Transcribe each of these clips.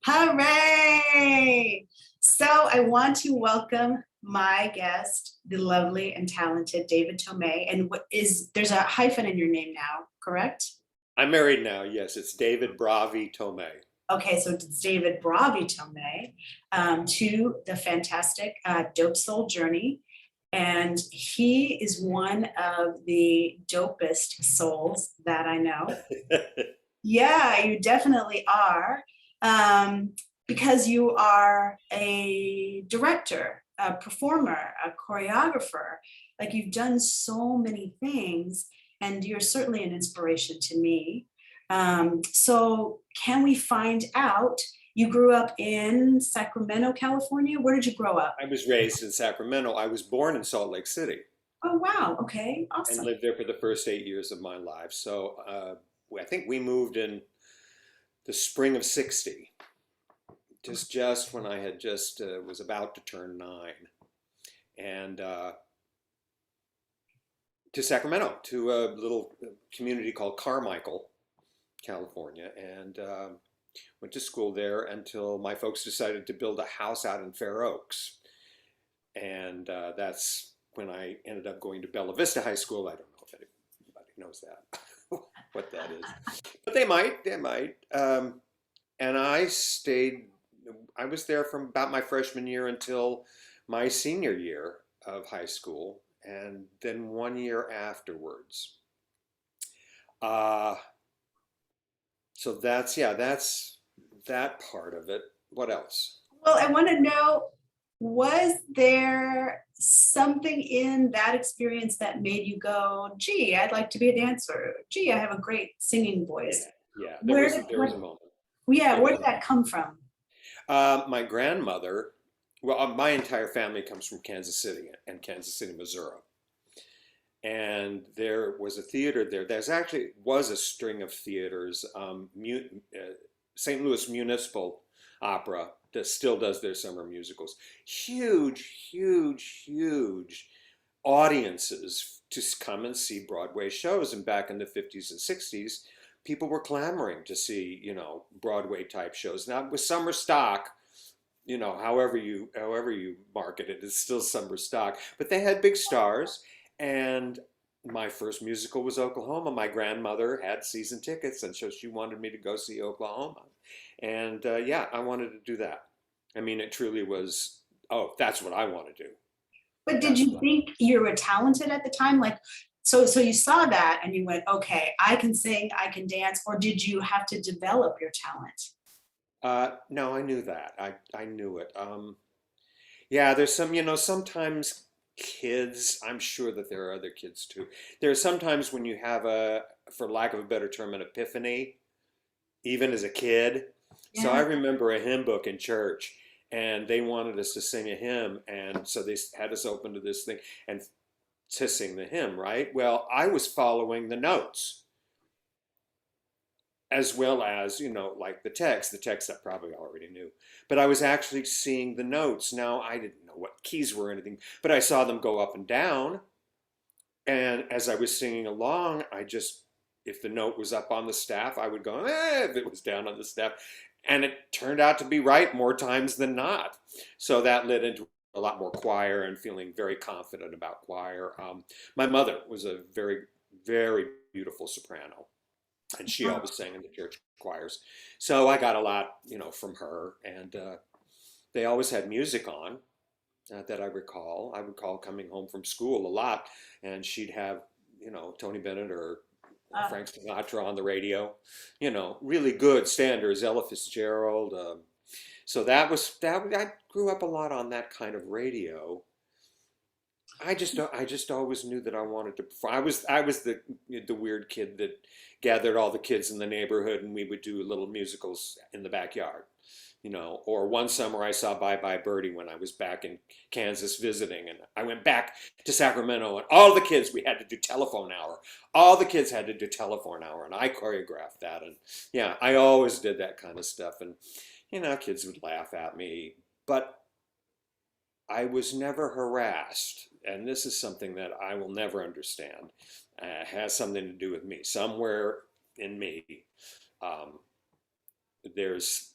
Hooray! So I want to welcome my guest, the lovely and talented David Thome. And there's a hyphen in your name now, correct? I'm married now. Yes, it's David Bravi Thome. Okay, so it's David Bravi Thome to the fantastic Dope Soul Journey. And he is one of the dopest souls that I know. Yeah, you definitely are. Because you are a director, a performer, a choreographer. Like you've done so many things, and you're certainly an inspiration to me. So, can we find out? You grew up in Sacramento, California. Where did you grow up? I was raised in Sacramento. I was born in Salt Lake City Oh, wow. Okay, and awesome. lived there for the first 8 years of my life. So I think we moved in the spring of '60, just when I had just was about to turn 9, and to Sacramento, to a little community called Carmichael, California, and went to school there until my folks decided to build a house out in Fair Oaks. And that's when I ended up going to Bella Vista High School. I don't know if anybody knows that, what that is, but they might. And I stayed. I was there from about my freshman year until my senior year of high school, and then 1 year afterwards. Uh, so that's that part of it. What else? Well, I want to know, was there something in that experience that made you go, gee, I'd like to be a dancer? Gee, I have a great singing voice. Yeah, yeah. There Where was did, there was what, a moment. yeah, There where was did a that moment. come from? My grandmother, well, my entire family comes from Kansas City and Kansas City, Missouri. And there was a theater there. There's actually was a string of theaters. St. Louis Municipal Opera that still does their summer musicals. Huge, huge, huge audiences to come and see Broadway shows. And back in the 50s and 60s, people were clamoring to see, Broadway type shows. Now with summer stock, however you market it, it's still summer stock. But they had big stars, and my first musical was Oklahoma. My grandmother had season tickets, and so she wanted me to go see Oklahoma. And yeah, I wanted to do that. I mean, it truly was. Oh, that's what I want to do. But did That's you what. think you were talented at the time? Like, so you saw that and you went, okay, I can sing, I can dance, or did you have to develop your talent? No, I knew that. I knew it. Yeah, there's sometimes kids, I'm sure that there are other kids too. There are sometimes when you have for lack of a better term, an epiphany, even as a kid. So I Yeah. remember a hymn book in church, and they wanted us to sing a hymn, and so they had us open to this thing and to sing the hymn, right? Well, I was following the notes as well as, like the text I probably already knew. But I was actually seeing the notes. Now, I didn't know what keys were or anything, but I saw them go up and down. And as I was singing along, if the note was up on the staff, I would go, if it was down on the staff. And it turned out to be right more times than not. So that led into a lot more choir and feeling very confident about choir. My mother was a very, very beautiful soprano, and she always sang in the church choirs. So I got a lot, from her, and they always had music on that I recall. I recall coming home from school a lot, and she'd have, Tony Bennett or Uh, Frank Sinatra on the radio, really good standards, Ella Fitzgerald. So that. I grew up a lot on that kind of radio. I just always knew that I wanted to perform. I was the weird kid that gathered all the kids in the neighborhood, and we would do little musicals in the backyard. Or one summer I saw Bye Bye Birdie when I was back in Kansas visiting, and I went back to Sacramento, and all the kids, we had to do telephone hour. All the kids had to do telephone hour, and I choreographed that. And yeah, I always did that kind of stuff. And kids would laugh at me, but I was never harassed, and this is something that I will never understand. It has something to do with me. Somewhere in me, um, there's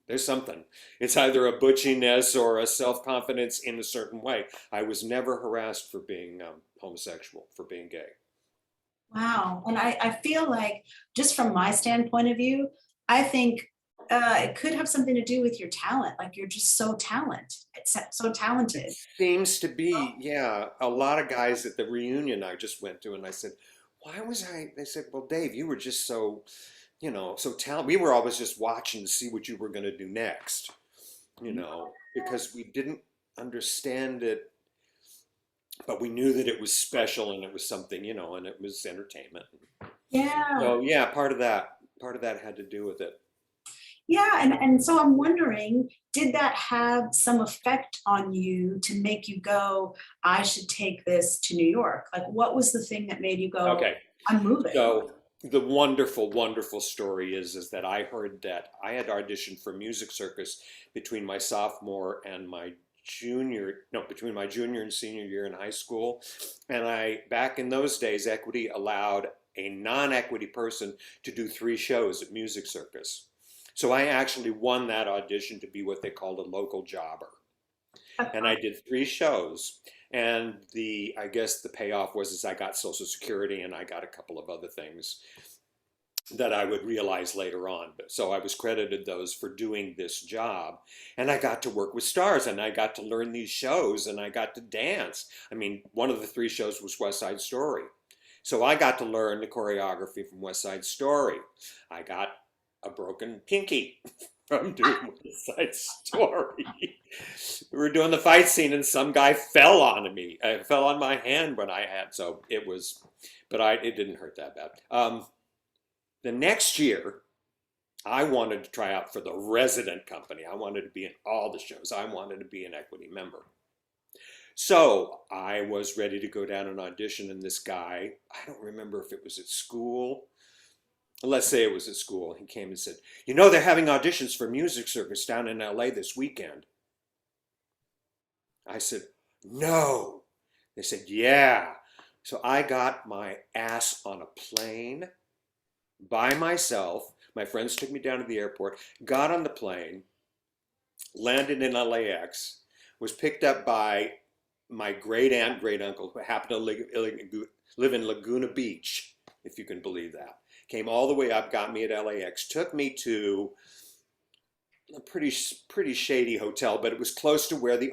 there's something. It's either a butchiness or a self-confidence in a certain way. I was never harassed for being homosexual, for being gay. Wow. And I feel like, just from my standpoint of view, I think it could have something to do with your talent. Like, you're just so talented. Seems to be, yeah. A lot of guys at the reunion I just went to, and I said, why was I? They said, well, Dave, you were just so, so talented. We were always just watching to see what you were going to do next, because we didn't understand it, but we knew that it was special and it was something, and it was entertainment. Yeah. So yeah, part of that had to do with it. Yeah. And so I'm wondering, did that have some effect on you to make you go, I should take this to New York? Like, what was the thing that made you go, Okay. I'm moving? So the wonderful, wonderful story is that I heard that I had auditioned for Music Circus between my sophomore and my between my junior and senior year in high school. And back in those days, Equity allowed a non-equity person to do 3 shows at Music Circus. So I actually won that audition to be what they called a local jobber. And I did 3 shows. And I guess the payoff was I got Social Security and I got a couple of other things that I would realize later on. But so I was credited those for doing this job. And I got to work with stars and I got to learn these shows and I got to dance. I mean, one of the 3 shows was West Side Story. So I got to learn the choreography from West Side Story. I got a broken pinky from doing West Side Story. We were doing the fight scene and some guy fell on me. Fell on my hand when I had, so it was, but it didn't hurt that bad. The next year, I wanted to try out for the resident company. I wanted to be in all the shows. I wanted to be an Equity member. So I was ready to go down and audition, and this guy, I don't remember if it was at school. Let's say it was at school. He came and said, they're having auditions for Music Circus down in LA this weekend. I said, no. They said, yeah. So I got my ass on a plane by myself. My friends took me down to the airport, got on the plane, landed in LAX, was picked up by my great aunt, great uncle, who happened to live in Laguna Beach, if you can believe that. Came all the way up, got me at LAX, took me to a pretty shady hotel, but it was close to where the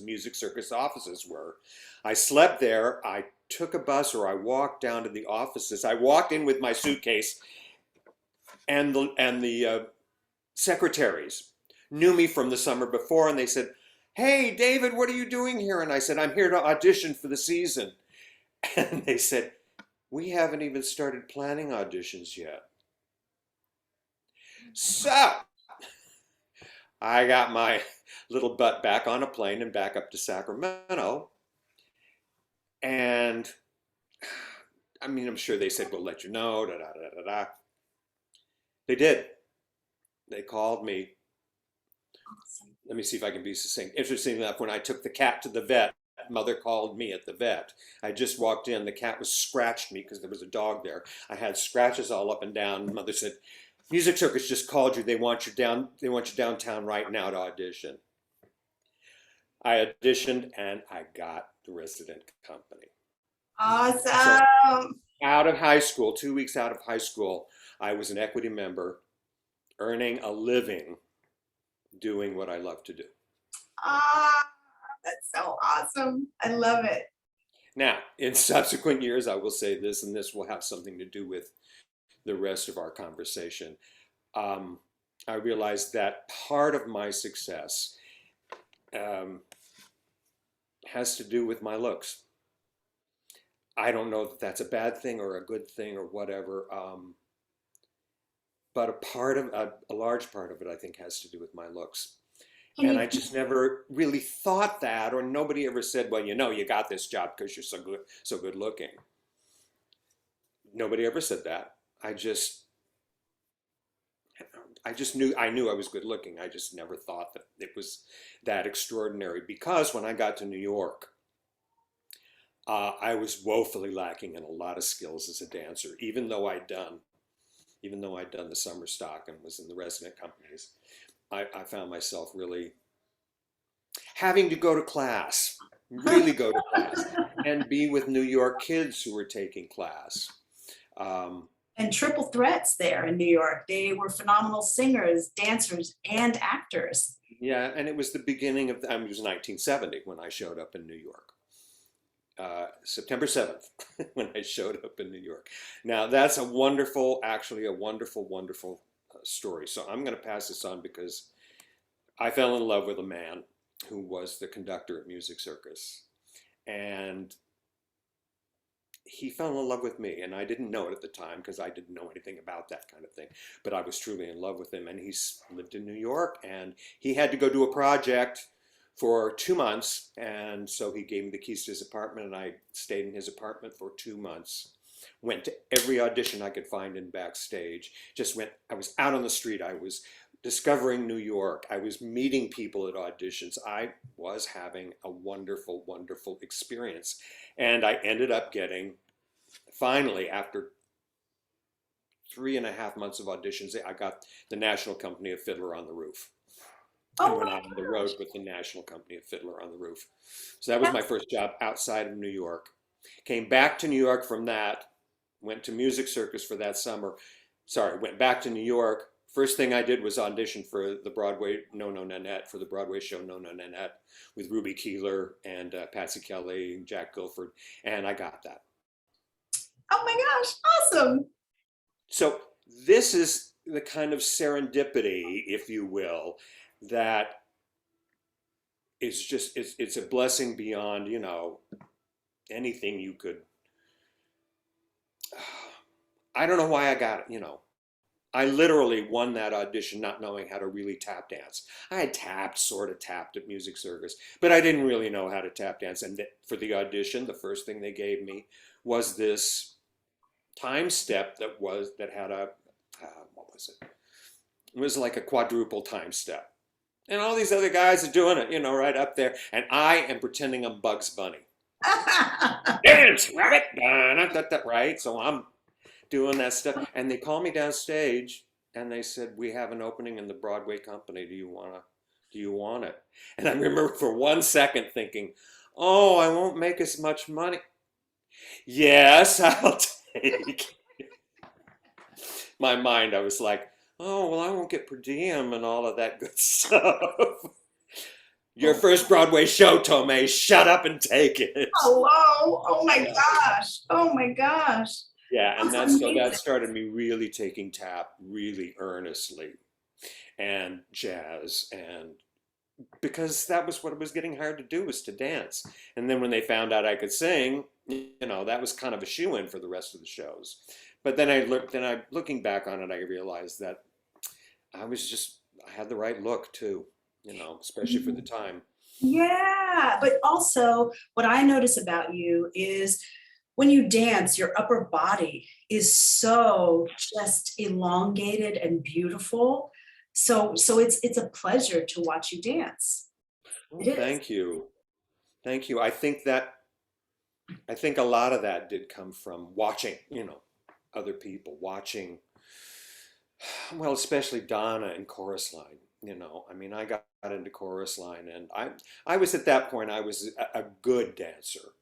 Music Circus offices were. I slept there. I took a bus, or I walked down to the offices. I walked in with my suitcase, and the secretaries knew me from the summer before, and they said, hey, David, what are you doing here? And I said, I'm here to audition for the season. And they said, we haven't even started planning auditions yet. So I got my little butt back on a plane and back up to Sacramento. And I mean, I'm sure they said, we'll let you know, da, da, da, da, da. They did. They called me. Let me see if I can be succinct. Interesting enough, when I took the cat to the vet, mother called me at the vet. I just walked in. The cat was scratched me because there was a dog there. I had scratches all up and down. Mother said, Music Circus just called you. They want you downtown right now to audition. I auditioned and I got the resident company. Awesome. So, out of high school, 2 weeks out of high school, I was an Equity member, earning a living, doing what I love to do. That's so awesome. I love it. Now, in subsequent years, I will say this, and this will have something to do with the rest of our conversation. I realized that part of my success has to do with my looks. I don't know that that's a bad thing or a good thing or whatever, but a large part of it, I think, has to do with my looks. And I just never really thought that, or nobody ever said, well, you got this job because you're so good looking. Nobody ever said that. I just knew I was good looking. I just never thought that it was that extraordinary, because when I got to New York, I was woefully lacking in a lot of skills as a dancer, even though I'd done even though I'd done the summer stock and was in the resident companies, I found myself really having to go to class, really go to class, and be with New York kids who were taking class. And triple threats there in New York. They were phenomenal singers, dancers, and actors. Yeah, and it was the beginning of, it was 1970 when I showed up in New York. September 7th, when I showed up in New York. Now, that's a wonderful, actually a wonderful, wonderful story. So I'm going to pass this on because I fell in love with a man who was the conductor at Music Circus. And he fell in love with me, and I didn't know it at the time because I didn't know anything about that kind of thing. But I was truly in love with him, and he's lived in New York, and he had to go do a project for 2 months, and so he gave me the keys to his apartment, and I stayed in his apartment for 2 months. Went to every audition I could find in backstage. I was out on the street. I was discovering New York. I was meeting people at auditions. I was having a wonderful, wonderful experience. And I ended up getting, finally, after 3.5 months of auditions, I got the National Company of Fiddler on the Roof. I went out on the road with the National Company of Fiddler on the Roof. So that was my first job outside of New York. Came back to New York from that, went to Music Circus for that summer. Went back to New York. First thing I did was audition for the Broadway No No Nanette, for the Broadway show No No Nanette with Ruby Keeler and Patsy Kelly and Jack Guilford, and I got that. Oh my gosh, awesome. So this is the kind of serendipity, if you will, that is just, it's a blessing beyond, anything you could, I don't know why I got it, I literally won that audition not knowing how to really tap dance. I had sort of tapped at Music Circus, but I didn't really know how to tap dance. And for the audition, the first thing they gave me was this time step that had a, what was it? It was like a quadruple time step. And all these other guys are doing it, right up there. And I am pretending I'm Bugs Bunny. Dance, rabbit, right? So I'm doing that stuff, and they called me downstage and they said, we have an opening in the Broadway company, do you want it? And I remember for 1 second thinking, oh, I won't make as much money. Yes, I'll take. My mind, I was like, oh, well, I won't get per diem and all of that good stuff. Your first Broadway show, Thome, shut up and take it. Hello, oh my gosh, oh my gosh. Yeah, and so that started me really taking tap really earnestly, and jazz, and because that was what it was getting hard to do, was to dance. And then when they found out I could sing, that was kind of a shoo-in for the rest of the shows. But then looking back on it, I realized that I had the right look too, especially for the time. Yeah, but also what I notice about you is when you dance, your upper body is so just elongated and beautiful. So it's a pleasure to watch you dance. Well, thank you. Thank you. I think a lot of that did come from watching, other people, watching, well, especially Donna in Chorus Line. I got into Chorus Line, and I was at that point, I was a good dancer.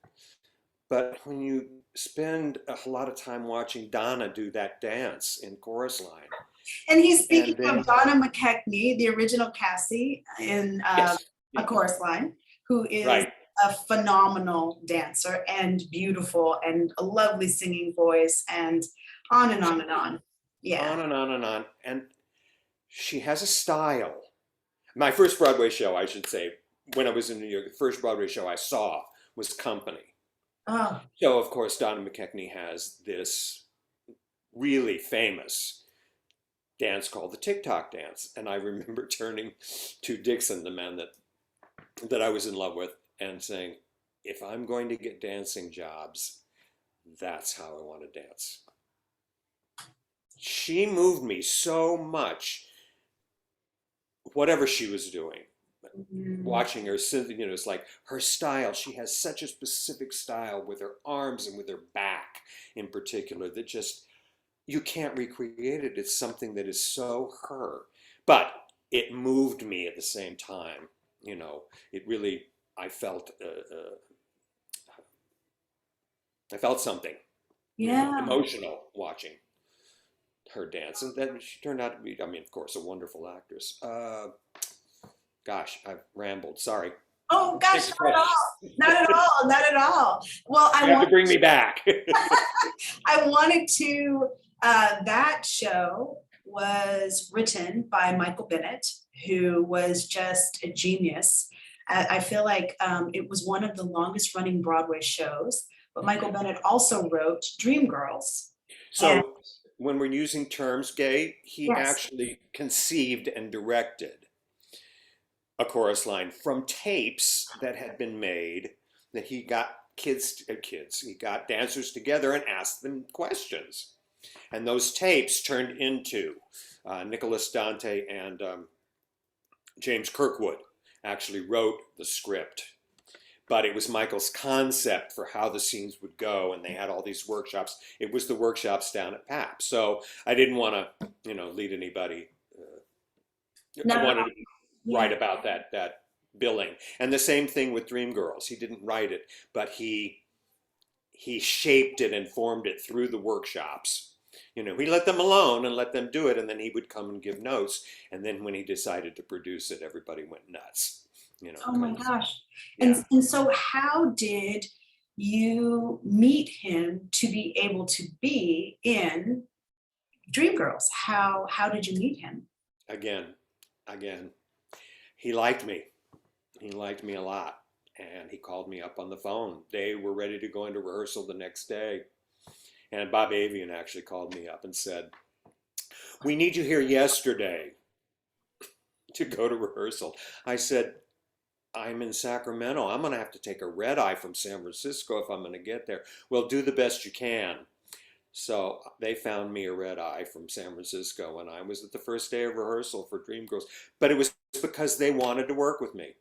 But when you spend a lot of time watching Donna do that dance in Chorus Line. And he's speaking of Donna McKechnie, the original Cassie in A Chorus Line, who is a phenomenal dancer and beautiful and a lovely singing voice, and on and on and on. Yeah. On and on and on. And she has a style. My first Broadway show, I should say, when I was in New York, the first Broadway show I saw was Company. Oh. So, of course, Donna McKechnie has this really famous dance called the TikTok dance. And I remember turning to Dixon, the man that I was in love with, and saying, if I'm going to get dancing jobs, that's how I want to dance. She moved me so much, whatever she was doing. Watching her, it's like her style. She has such a specific style with her arms and with her back in particular that just you can't recreate it. It's something that is so her. But it moved me at the same time. You know, it really, I felt, I felt something, you know, Yeah. emotional watching her dance. And then she turned out to be, I mean, of course, a wonderful actress. Gosh, I've rambled. Sorry. Oh gosh, Next not at question. all. Not at all. Not at all. Well, You have to bring me back. I wanted to, that show was written by Michael Bennett, who was just a genius. I feel like it was one of the longest running Broadway shows, but Michael Bennett also wrote Dreamgirls. And So when we're using terms, Gay, he yes, actually conceived and directed a chorus line from tapes that had been made that he got he got dancers together and asked them questions. And those tapes turned into Nicholas Dante and James Kirkwood actually wrote the script. But it was Michael's concept for how the scenes would go, and they had all these workshops. It was the workshops down at PAP. So I didn't want to, you know, lead anybody. I no, wanted to yeah. write about that billing, and the same thing with Dreamgirls. He didn't write it, but he shaped it and formed it through the workshops. You know, he let them alone and let them do it, and then he would come and give notes. And then when he decided to produce it, everybody went nuts. You know, Oh my 'cause, gosh. yeah. And so how did you meet him to be able to be in Dreamgirls? How did you meet him? Again, again, he liked me. He liked me a lot. And he called me up on the phone. They were ready to go into rehearsal the next day. And Bob Avian actually called me up and said, "We need you here yesterday to go to rehearsal." I said, "I'm in Sacramento. I'm going to have to take a red eye from San Francisco if I'm going to get there." "Well, do the best you can." So they found me a red eye from San Francisco, and I was at the first day of rehearsal for Dreamgirls. But it was because they wanted to work with me.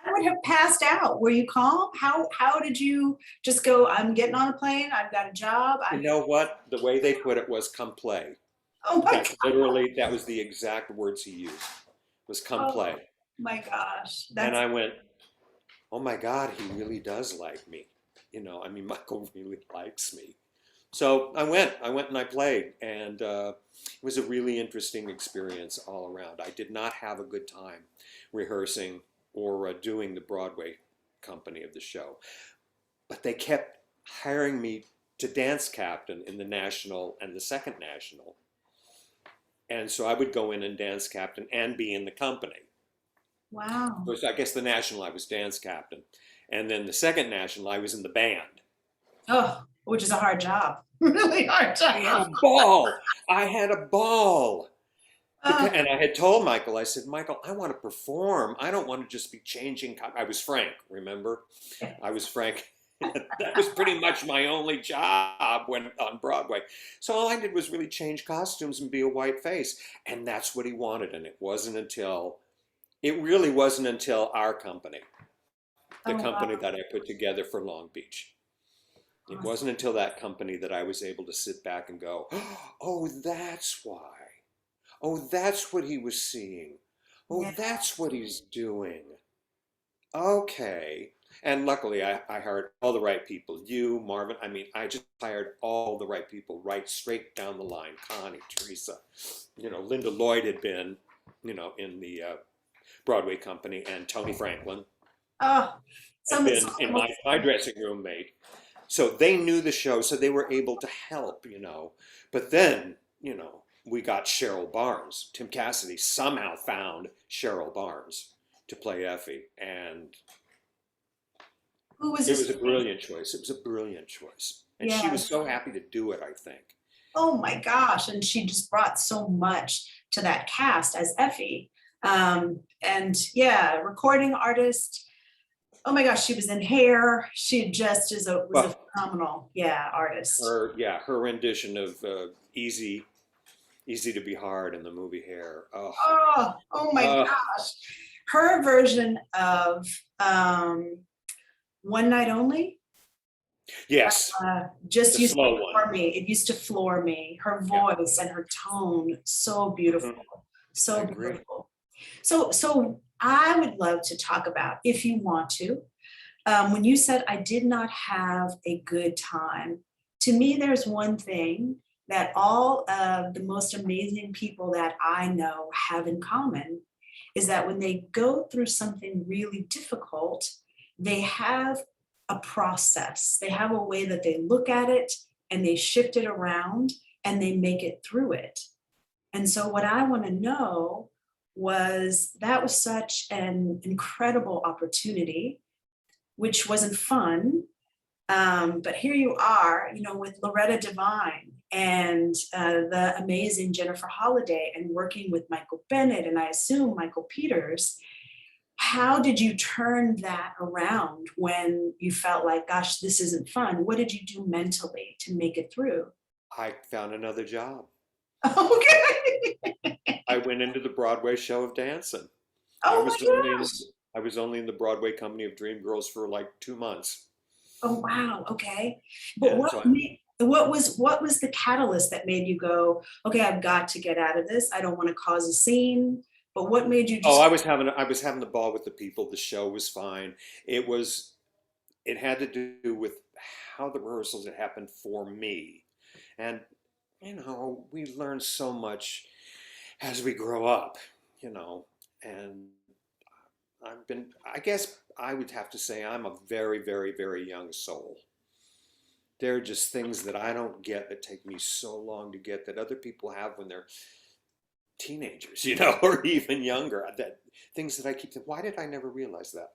I would have passed out. Were you calm? How did you just go, I'm getting on a plane, I've got a job, You I'm know what? The way they put it was "come play." oh my That's God, literally, that was the exact words he used, was "come oh play." my gosh. And That's I went, "Oh my God, he really does like me." You know, I mean, Michael really likes me. So I went and I played, and it was a really interesting experience all around. I did not have a good time rehearsing or doing the Broadway company of the show, but they kept hiring me to dance captain in the national and the second national. And so I would go in and dance captain and be in the company. wow. Which I guess the national I was dance captain. And then the second national I was in the band. Oh, which is a hard job. Really hard I had job. a ball. I had a ball. Oh, And I had told Michael, I said, "Michael, I want to perform. I don't want to just be changing." I was Frank, remember? I was Frank. That was pretty much my only job when on Broadway. So all I did was really change costumes and be a white face. And that's what he wanted. And it really wasn't until our company, the oh company wow. that I put together for Long Beach. It Awesome. wasn't until that company that I was able to sit back and go, "Oh, that's why. Oh, that's what he was seeing. Oh, Yeah. that's what he's doing. Okay." And luckily, I hired all the right people. You, Marvin, I mean, I just hired all the right people right straight down the line. Connie, Teresa, you know, Linda Lloyd had been, you know, in the Broadway company, and Tony Franklin Oh, had some it's been in my dressing room mate. So they knew the show, so they were able to help, you know. But then, you know, we got Cheryl Barnes. Tim Cassidy somehow found Cheryl Barnes to play Effie, and who was it his was a name? brilliant choice. It was a brilliant choice. And she was Yes. so happy to do it, I think. Oh my gosh. And she just brought so much to that cast as Effie. And yeah, recording artist. Oh my gosh, she was in Hair. She just was a Well, phenomenal, yeah, artist. her rendition of Easy to Be Hard in the movie Hair. Oh, Oh my oh, gosh. Her version of One Night Only. Yes, Just the used to slow one. floor me. It used to floor me. Her Yeah. voice and her tone, so Mhm. beautiful, I so agree. beautiful. So I would love to talk about, if you want to, when you said I did not have a good time, to me, there's one thing that all of the most amazing people that I know have in common is that when they go through something really difficult, they have a process. They have a way that they look at it and they shift it around and they make it through it. And so, what I want to know was that was such an incredible opportunity, which wasn't fun. But here you are, with Loretta Devine and the amazing Jennifer Holliday and working with Michael Bennett and I assume Michael Peters. How did you turn that around when you felt like, gosh, this isn't fun? What did you do mentally to make it through? I found another job. Okay. I went into the Broadway show of dancing. I Oh was only my in gosh. I was only in the Broadway company of Dream Girls for like 2 months. Oh wow. Okay. But And what so made what was the catalyst that made you go, okay, I've got to get out of this. I don't want to cause a scene. But what made you oh, just I was having the ball with the people. The show was fine. It was it had to do with how the rehearsals had happened for me. And we learn so much as we grow up, you know, and I guess I would have to say I'm a very, very, very young soul. There are just things that I don't get that take me so long to get that other people have when they're teenagers, or even younger. That things that I keep thinking, why did I never realize that?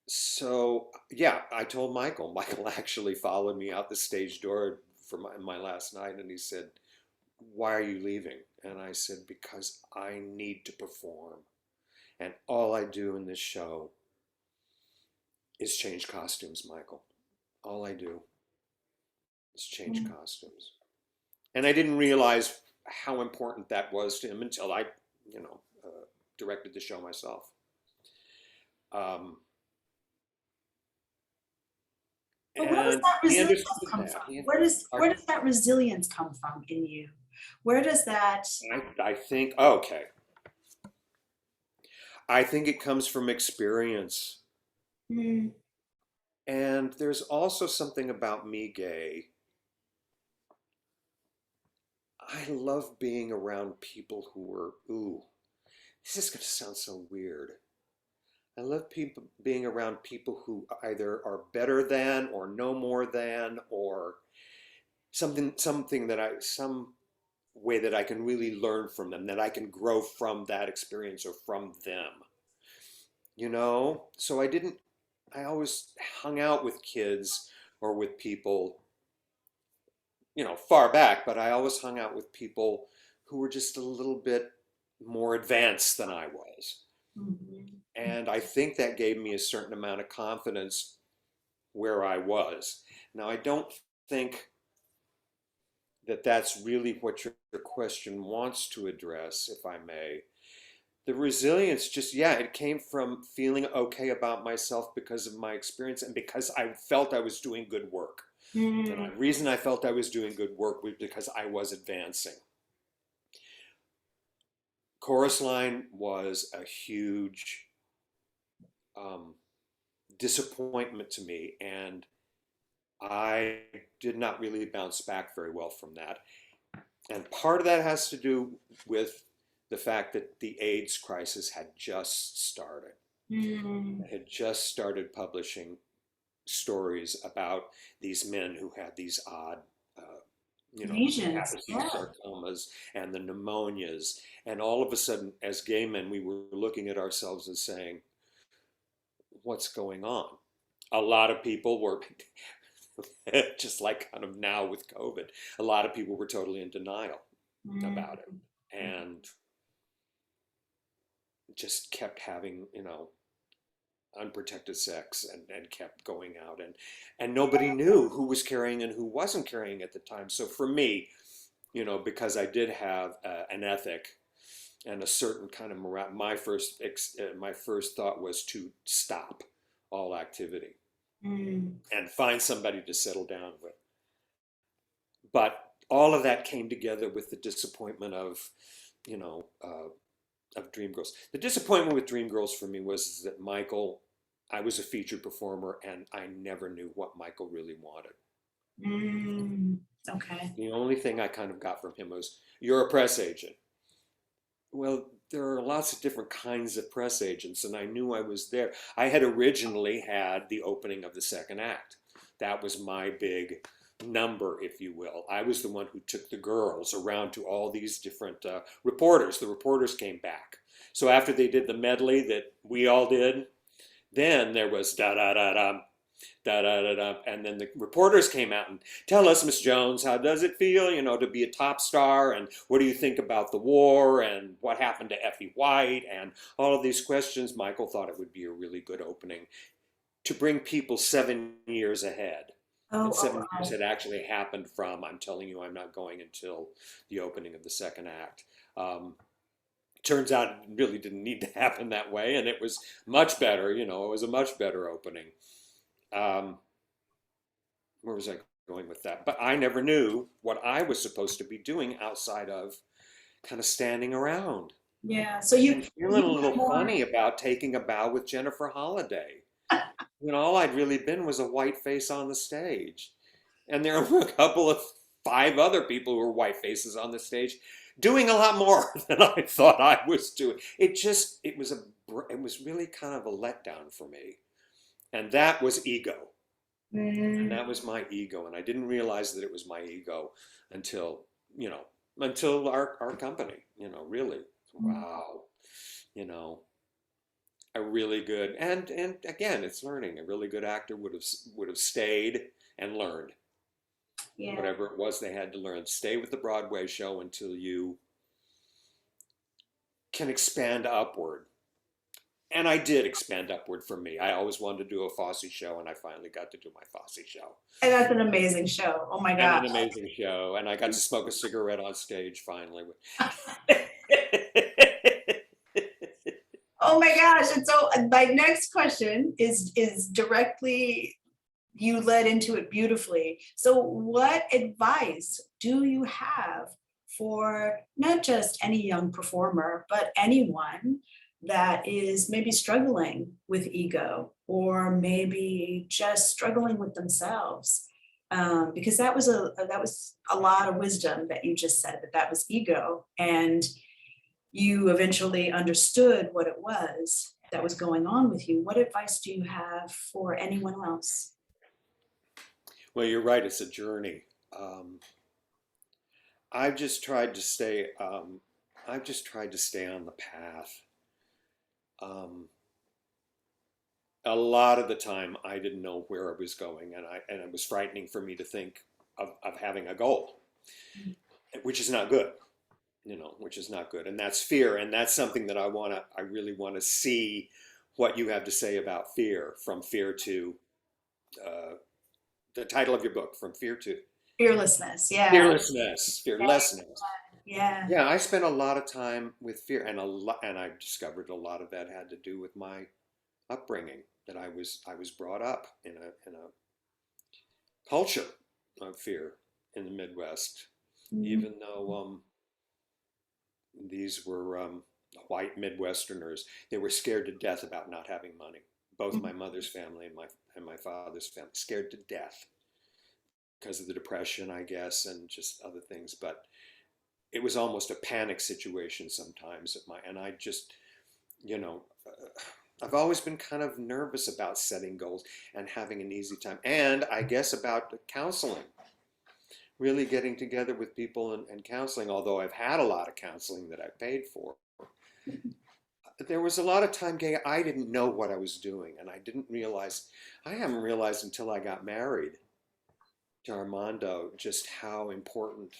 So yeah, I told Michael. Michael actually followed me out the stage door for my last night, and he said, "Why are you leaving?" And I said, "Because I need to perform, and all I do in this show is change costumes, Michael. All I do is change costumes." And I didn't realize how important that was to him until I, directed the show myself. Um, but where does and that he resilience understood come that. from? Where does that resilience come from in you? Where does that I think, okay, I think it comes from experience. mm, And there's also something about me, Gay. I love being around people who are, ooh, this is going to sound so weird. I love people being around people who either are better than or know more than or something some way that I can really learn from them, that I can grow from that experience or from them. So I always hung out with kids or with people, far back, but I always hung out with people who were just a little bit more advanced than I was. mhm. And I think that gave me a certain amount of confidence where I was. Now, I don't think that that's really what your question wants to address, if I may. The resilience, just, yeah, it came from feeling okay about myself because of my experience and because I felt I was doing good work. And Mm, the reason I felt I was doing good work was because I was advancing. Chorus Line was a huge um, disappointment to me, and I did not really bounce back very well from that. And part of that has to do with the fact that the AIDS crisis had just started. mm. It had just started publishing stories about these men who had these odd, Lesions, Kaposi yeah. sarcomas and the pneumonias. And all of a sudden, as gay men, we were looking at ourselves and saying, what's going on? A lot of people were, just like kind of now with COVID, a lot of people were totally in denial Mm, about it and just kept having, unprotected sex and kept going out and nobody knew who was carrying and who wasn't carrying at the time. So for me, because I did have an ethic and a certain kind of morale, my first thought was to stop all activity. and find somebody to settle down with. But all of that came together with the disappointment of, you know, of Dreamgirls. The disappointment with Dreamgirls for me was that Michael, I was a featured performer and I never knew what Michael really wanted. Okay. The only thing I kind of got from him was, "You're a press agent." Well, there are lots of different kinds of press agents, and I knew I was there. I had originally had the opening of the second act. That was my big number, if you will. I was the one who took the girls around to all these different reporters. The reporters came back. So after they did the medley that we all did, then there was da da da da da da da da, and then the reporters came out and, "Tell us, Miss Jones, how does it feel, you know, to be a top star, and what do you think about the war, and what happened to Effie White," and all of these questions. Michael thought it would be a really good opening to bring people 7 years ahead. Oh, And oh, 7 years wow. had actually happened from, "I'm telling you, I'm not going until the opening of the second act." Turns out it really didn't need to happen that way, and it was much better. You know, it was a much better opening. Um, where was I going with that? But I never knew what I was supposed to be doing outside of kind of standing around Yeah. So and feeling you a were little more. funny about taking a bow with Jennifer Holliday. When all I'd really been was a white face on the stage. And there were a couple of 5 other people who were white faces on the stage doing a lot more than I thought I was doing. It was really kind of a letdown for me. And that was ego. And Mm, that was my ego. And I didn't realize that it was my ego until, you know, until our company, you know, really. Wow. You know, a really good, and again, it's learning. A really good actor would have stayed and learned yeah. whatever it was they had to learn. Stay with the Broadway show until you can expand upward. And I did expand upward for me. I always wanted to do a Fosse show, and I finally got to do my Fosse show. And that's an amazing show. Oh my And gosh. an amazing show. And I got to smoke a cigarette on stage finally. Oh my gosh. And so my next question is directly, you led into it beautifully. So what advice do you have for not just any young performer, but anyone that is maybe struggling with ego or maybe just struggling with themselves? Because that was a lot of wisdom that you just said, that was ego, and you eventually understood what it was that was going on with you. What advice do you have for anyone else? Well, you're right. It's a journey. I've just tried to stay. I've just tried to stay on the path. Um, a lot of the time, I didn't know where I was going, and it was frightening for me to think of having a goal, which is not good. You know, which is not good, and that's fear, and that's something that I really want to see what you have to say about fear, from fear to uh, the title of your book, from fear to Fearlessness. Yeah. fearlessness, fearlessness. Yeah. Yeah, I spent a lot of time with fear, and I discovered a lot of that had to do with my upbringing. That I was brought up in a culture of fear in the Midwest, Mhm. even though these were white Midwesterners. They were scared to death about not having money. Both my mother's family and my father's family, scared to death because of the depression, I guess, and just other things. But it was almost a panic situation sometimes at my, and I just, you know, I've always been kind of nervous about setting goals and having an easy time, and I guess about counseling, really getting together with people and counseling. Although I've had a lot of counseling that I paid for, there was a lot of time, Gay, I didn't know what I was doing, and I haven't realized until I got married to Armando just how important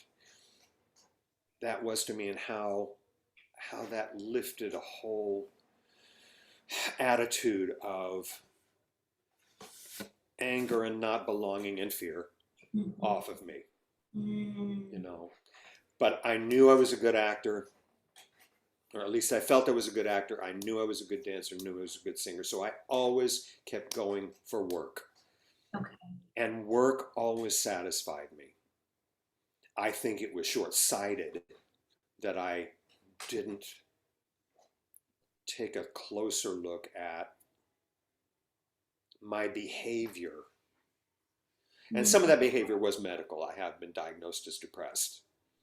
that was to me, and how that lifted a whole attitude of anger and not belonging and fear Mhm. off of me, you Mm. know. But I knew I was a good actor, or at least I felt I was a good actor. I knew I was a good dancer, knew I was a good singer. So I always kept going for work. Okay. And work always satisfied me. I think it was short-sighted that I didn't take a closer look at my behavior. And some of that behavior was medical. I have been diagnosed as depressed,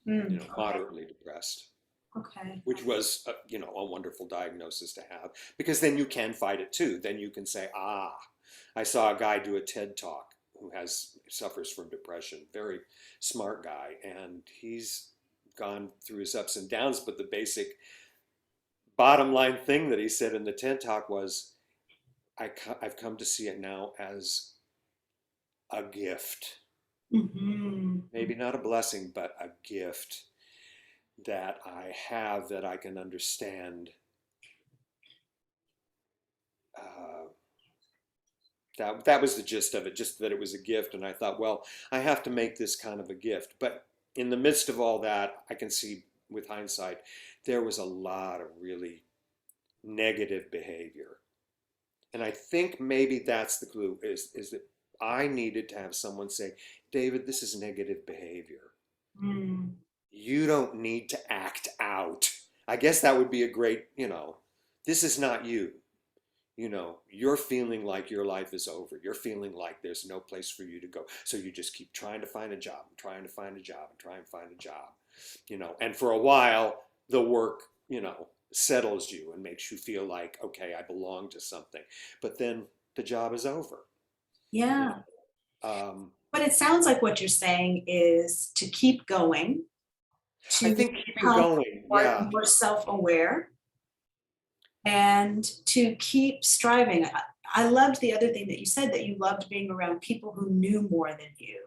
Okay. moderately depressed, Okay. which was, a wonderful diagnosis to have, because then you can fight it too. Then you can say, I saw a guy do a TED talk who suffers from depression, very smart guy, and he's gone through his ups and downs, but the basic bottom line thing that he said in the TED talk was, I've come to see it now as a gift. Maybe not a blessing, but a gift that I have, that I can understand. That was the gist of it, just that it was a gift. And I thought, well, I have to make this kind of a gift. But in the midst of all that, I can see with hindsight, there was a lot of really negative behavior. And I think maybe that's the clue, is that I needed to have someone say, David, this is negative behavior. You don't need to act out. I guess that would be a great, this is not you. You're feeling like your life is over. You're feeling like there's no place for you to go. So you just keep trying to find a job, and trying to find a job, and trying to find a job. And for a while, the work, settles you and makes you feel like, okay, I belong to something. But then the job is over. Yeah. But it sounds like what you're saying is to keep going, I to think keeping become going, yeah. more self-aware, and to keep striving. I loved the other thing that you said, that you loved being around people who knew more than you.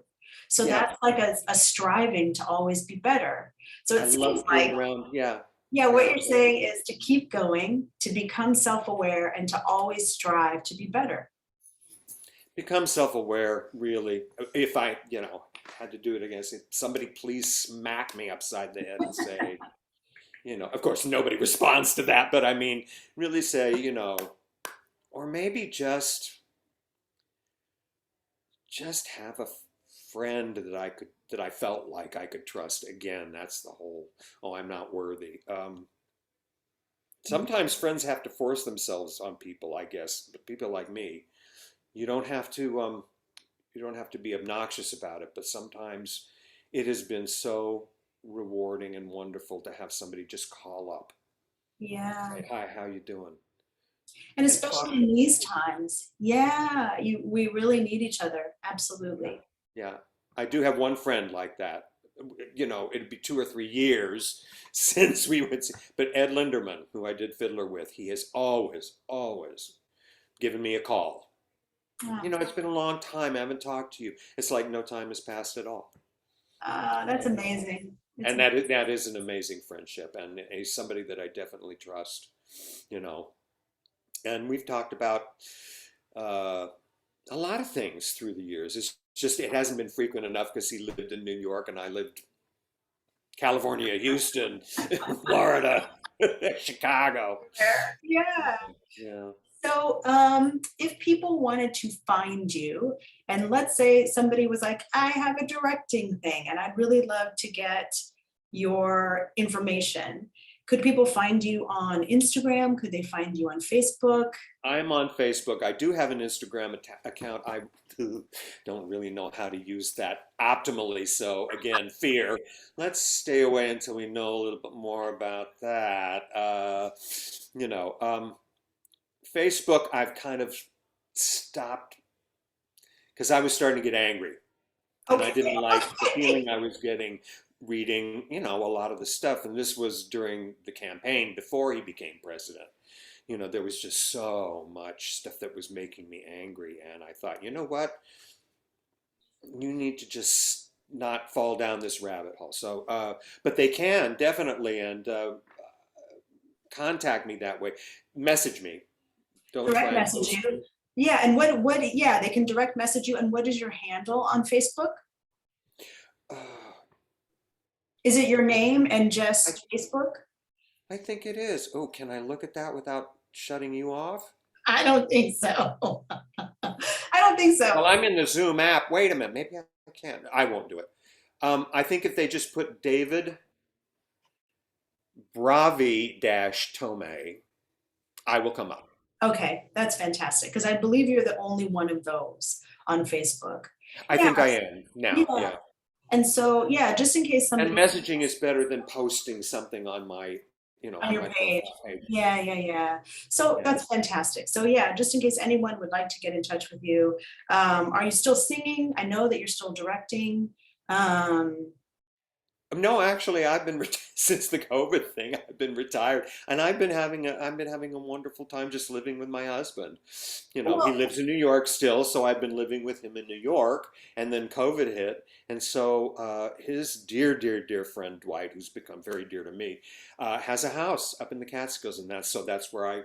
So Yeah. that's like a striving to always be better. So it I seems love like, being around, yeah. what Yeah. you're saying is to keep going, to become self-aware, and to always strive to be better. Become self-aware, really. If I, had to do it again, somebody please smack me upside the head and say, of course nobody responds to that, but I mean, really say, or maybe just have a friend that I felt like I could trust. Again, that's the whole, I'm not worthy. Sometimes friends have to force themselves on people, I guess, but people like me, you don't have to, be obnoxious about it, but sometimes it has been so rewarding and wonderful to have somebody just call up. Yeah. Say, hi, how you doing? And And talk. especially in these times, we really need each other. Absolutely. Yeah, I do have one friend like that. It'd be 2 or 3 years since we would see, but Ed Linderman, who I did Fiddler with, he has always, always given me a call. Oh, It's been a long time, I haven't talked to you. It's like no time has passed at all. that's amazing. And that is an amazing friendship, and he's somebody that I definitely trust, and we've talked about a lot of things through the years. It's just, it hasn't been frequent enough because he lived in New York and I lived California, Houston, Florida, Chicago. Yeah. Yeah. So if people wanted to find you, and let's say somebody was like, I have a directing thing and I'd really love to get your information, could people find you on Instagram? Could they find you on Facebook? I'm on Facebook. I do have an Instagram account. I don't really know how to use that optimally. So again, fear. Let's stay away until we know a little bit more about that. Facebook, I've kind of stopped because I was starting to get angry. And I didn't like the feeling I was getting reading, a lot of the stuff. And this was during the campaign before he became president. There was just so much stuff that was making me angry. And I thought, you know what? You need to just not fall down this rabbit hole. So, but they can definitely, and contact me that way. Message me. Don't Direct try and message you. Yeah, and yeah, they can direct message you. And what is your handle on Facebook? Is it your name and just Facebook? I think it is. Oh, can I look at that without shutting you off? I don't think so. I don't think so. Well, I'm in the Zoom app. Wait a minute. Maybe I can't. I won't do it. I think if they just put David Bravi Thome, I will come up. Okay, that's fantastic, because I believe you're the only one of those on Facebook. I Yeah, think I am now. yeah. Yeah. And so, yeah, just in case And somebody messaging is better than posting something on my, on on your my page. profile page. Yeah, yeah, yeah. So Yeah. that's fantastic. So yeah, just in case anyone would like to get in touch with you, are you still singing? I know that you're still directing. Um, No, actually, I've been since the COVID thing. I've been retired, and I've been having a wonderful time just living with my husband. He well, lives in New York still, so I've been living with him in New York, and then COVID hit, and so his dear, dear, dear friend Dwight, who's become very dear to me, has a house up in the Catskills, and that's where I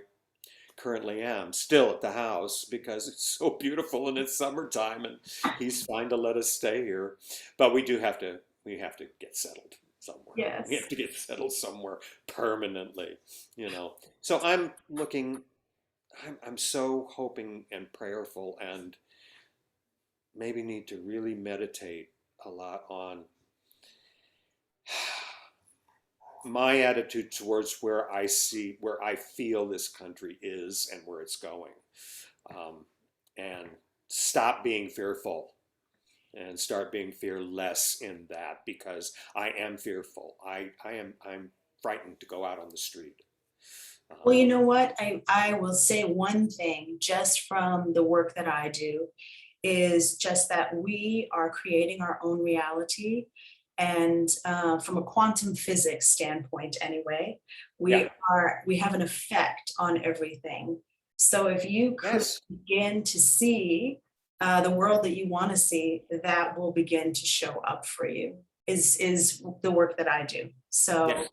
currently am, still at the house because it's so beautiful and it's summertime, and he's fine to let us stay here, but we have to get settled somewhere. We yes. have to get settled somewhere permanently, So I'm so hoping and prayerful, and maybe need to really meditate a lot on my attitude towards where I feel this country is and where it's going, and stop being fearful and start being fearless in that, because I am fearful. I'm frightened to go out on the street. Well, you know what? I will say one thing just from the work that I do is just that we are creating our own reality. And from a quantum physics standpoint, anyway, Yeah. we have an effect on everything. So if you could Yes. begin to see the world that you want to see, that will begin to show up for you. Is the work that I do. So Yes.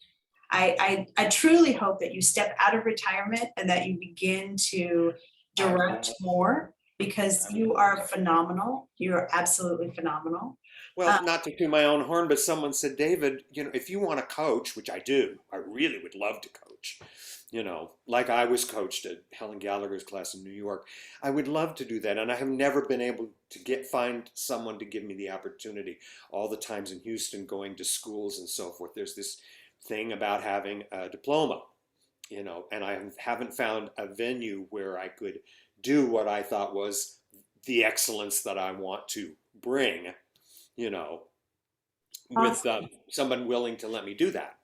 I truly hope that you step out of retirement and that you begin to I direct will. more, because I you will. are phenomenal. You're absolutely phenomenal. Well, not to toot my own horn, but someone said, David, if you want to coach, which I do, I really would love to coach, like I was coached at Helen Gallagher's class in New York. I would love to do that. And I have never been able to find someone to give me the opportunity. All the times in Houston going to schools and so forth, there's this thing about having a diploma, and I haven't found a venue where I could do what I thought was the excellence that I want to bring, you know, with Awesome. someone willing to let me do that.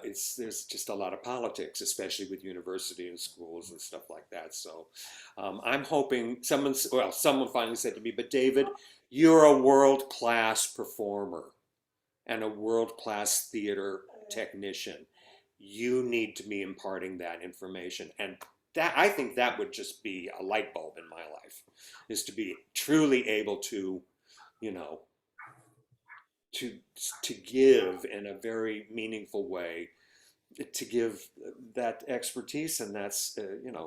There's just a lot of politics, especially with university and schools and stuff like that. So I'm hoping someone finally said to me, but David, you're a world-class performer and a world-class theater technician. You need to be imparting that information. And that, I think that would just be a light bulb in my life, is to be truly able to, you know, to to give in a very meaningful way, to give that expertise, and that's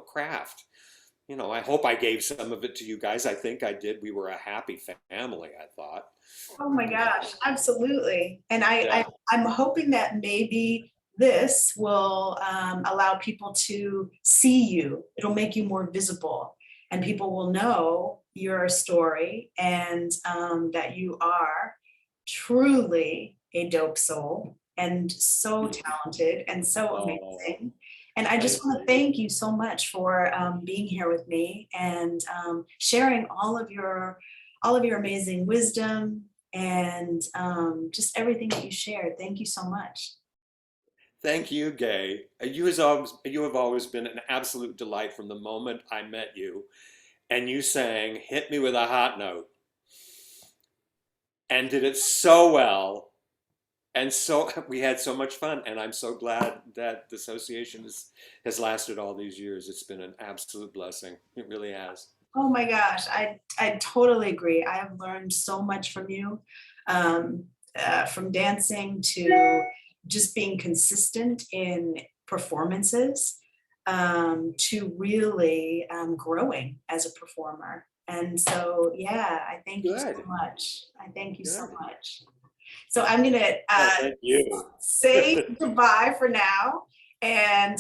craft. I hope I gave some of it to you guys. I think I did. We were a happy family, I thought. Oh my gosh, absolutely. And Yeah. I'm hoping that maybe this will allow people to see you. It'll make you more visible, and people will know your story, and that you are truly a dope soul and so talented and so Oh, amazing. And I just thank want to you. thank you so much for being here with me and sharing all of your amazing wisdom and just everything that you shared. Thank you so much. Thank you, Gay. You have always been an absolute delight from the moment I met you. And you sang "Hit Me with a Hot Note" and did it so well. And so we had so much fun, and I'm so glad that the association has lasted all these years. It's been an absolute blessing. It really has. Oh my gosh, I totally agree. I have learned so much from you, um, from dancing to just being consistent in performances, to really growing as a performer. And so, yeah, I thank you so Good, much. I thank you so good. much. So I'm gonna Oh, thank you. say goodbye for now, and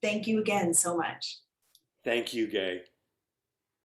thank you again so much. Thank you, Gay.